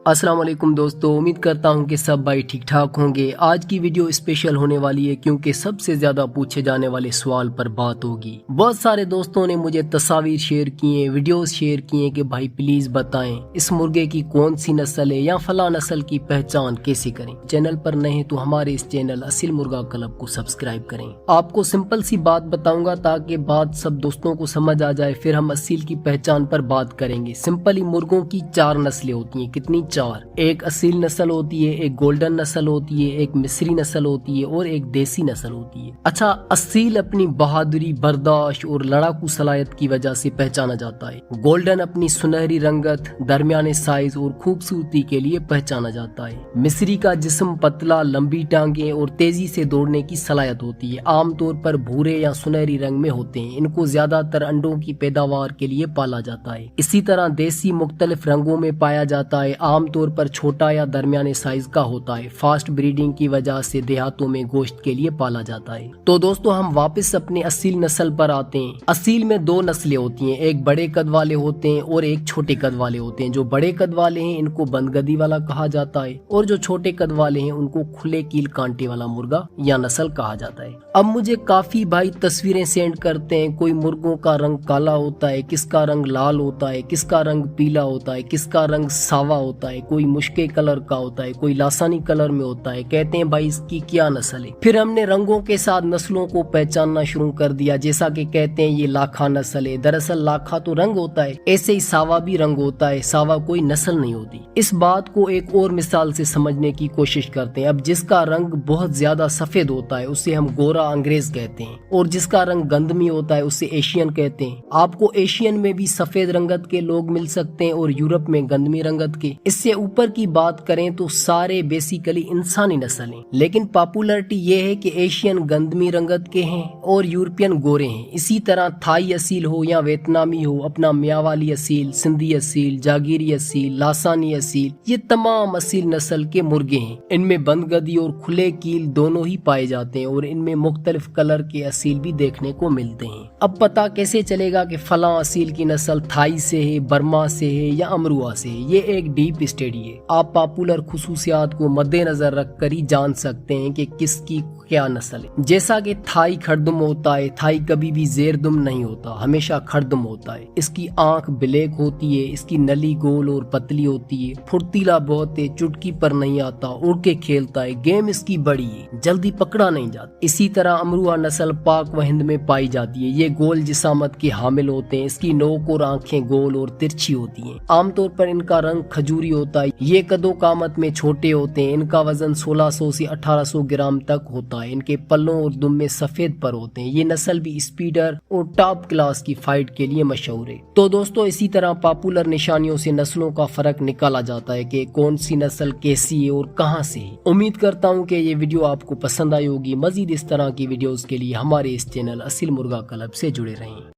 अस्सलाम वालेकुम दोस्तों, उम्मीद करता हूं कि सब भाई ठीक ठाक होंगे। आज की वीडियो स्पेशल होने वाली है क्योंकि सबसे ज्यादा पूछे जाने वाले सवाल पर बात होगी। बहुत सारे दोस्तों ने मुझे तस्वीर शेयर किए, वीडियोस शेयर किए कि भाई प्लीज बताएं इस मुर्गे की कौन सी नस्ल है या फला नस्ल की पहचान कैसे करें। चैनल पर नए तो हमारे इस चैनल असील मुर्गा क्लब को सब्सक्राइब करें। आपको सिंपल सी बात बताऊंगा ताकि बात सब दोस्तों को समझ आ जाए, फिर हम असील की पहचान पर बात करेंगे। सिंपली मुर्गों की 4 नस्लें होती है। कितनी? 4। एक असील नस्ल होती है, एक गोल्डन नस्ल होती है, एक मिस्री नस्ल होती है और एक देसी नस्ल होती है। अच्छा, असील अपनी बहादुरी, बर्दाश्त और लड़ाकू सलाहियत की वजह से पहचाना जाता है। गोल्डन अपनी सुनहरी रंगत, दरमियाने साइज और खूबसूरती के लिए पहचाना जाता है। मिस्री का जिस्म पतला, लंबी टांगे और तेजी से दौड़ने की सलाहियत होती है। आमतौर पर भूरे या सुनहरी रंग में होते हैं। इनको ज्यादातर अंडों की पैदावार के लिए पाला जाता है। इसी तरह देसी मुख्तलिफ रंगों में पाया जाता है। आमतौर पर छोटा या दरमियाने साइज का होता है। फास्ट ब्रीडिंग की वजह से देहातों में गोश्त के लिए पाला जाता है। तो दोस्तों, हम वापस अपने असील नस्ल पर आते हैं। असील में 2 नस्लें होती हैं, एक बड़े कद वाले होते हैं और एक छोटे कद वाले होते हैं। जो बड़े कद वाले हैं इनको बंदगदी वाला कहा जाता है और जो छोटे कद वाले हैं उनको खुले कील कांटे वाला मुर्गा या नस्ल कहा जाता है। अब मुझे काफी भाई तस्वीरें सेंड करते हैं। कोई मुर्गों का रंग काला होता है, किसका रंग लाल होता है, किसका रंग पीला होता है, किसका रंग सावा होता है, कोई मुश्के कलर का होता है, कोई लासानी कलर में होता है। कहते हैं भाई इसकी क्या नस्ल है। फिर हमने रंगों के साथ नस्लों को पहचानना शुरू कर दिया। जैसा कि कहते हैं ये लाखा नस्ल है, दरअसल लाखा तो रंग होता है, ऐसे ही सावा भी रंग होता है, सावा कोई नस्ल नहीं होती। इस बात को एक और मिसाल से समझने की कोशिश करते हैं। अब जिसका रंग बहुत ज्यादा सफेद होता है उसे हम गोरा अंग्रेज कहते हैं और जिसका रंग गंधमी होता है उसे एशियन कहते हैं। आपको एशियन में भी सफेद रंगत के लोग मिल सकते हैं और यूरोप में गंधमी रंगत के। इससे ऊपर की बात करें तो सारे बेसिकली इंसानी नस्ल हैं, लेकिन पॉपुलरिटी ये है कि एशियन गंधमी रंगत के हैं और यूरोपियन गोरे हैं। इसी तरह थाई असील हो या वियतनामी हो, अपना मियावाली असील, सिंधी असील, जागीरी असील, लासानी असील, ये तमाम असील नस्ल के मुर्गे हैं। इनमें बंदगदी और खुले कील दोनों ही पाए जाते हैं और इनमें मुख्तलिफ कलर के असील भी देखने को मिलते हैं। अब पता कैसे चलेगा कि फला असील की नस्ल थाई से है, बर्मा से है या अमरुआ से है? ये एक डीप स्टडी है। आप पॉपुलर खुसूसियात को मद्देनजर रख कर ही जान सकते हैं कि किसकी क्या नस्ल है। जैसा कि थाई खड़दुम होता है, थाई कभी भी जेरदुम नहीं होता, हमेशा खड़दुम होता है। इसकी आंख ब्लैक होती है, इसकी नली गोल और पतली होती है, फुर्तीला बहुत है, चुटकी पर नहीं आता, उड़ के खेलता है, गेम इसकी बड़ी है, जल्दी पकड़ा नहीं जाता। इसी तरह अमरुआ नस्ल पाक व हिंद में पाई जाती है। ये गोल जिसामत के हामिल होते हैं। इसकी नोक और आंखें गोल और तिरछी होती हैं। आमतौर पर इनका रंग खजूरी होता है। ये कदो कामत में छोटे होते हैं। इनका वजन 1600 से 1800 ग्राम तक होता है। इनके पल्लों और दुम में सफेद पर होते हैं। ये नस्ल भी स्पीडर और टॉप क्लास की फाइट के लिए मशहूर है। तो दोस्तों, इसी तरह पॉपुलर निशानियों से नस्लों का फर्क निकाला जाता है कि कौन सी नस्ल कैसी है और कहां से है। उम्मीद करता हूं कि ये वीडियो आपको पसंद आई होगी। मजीद इस तरह की वीडियोस के लिए हमारे इस चैनल असील मुर्गा क्लब से जुड़े रहें।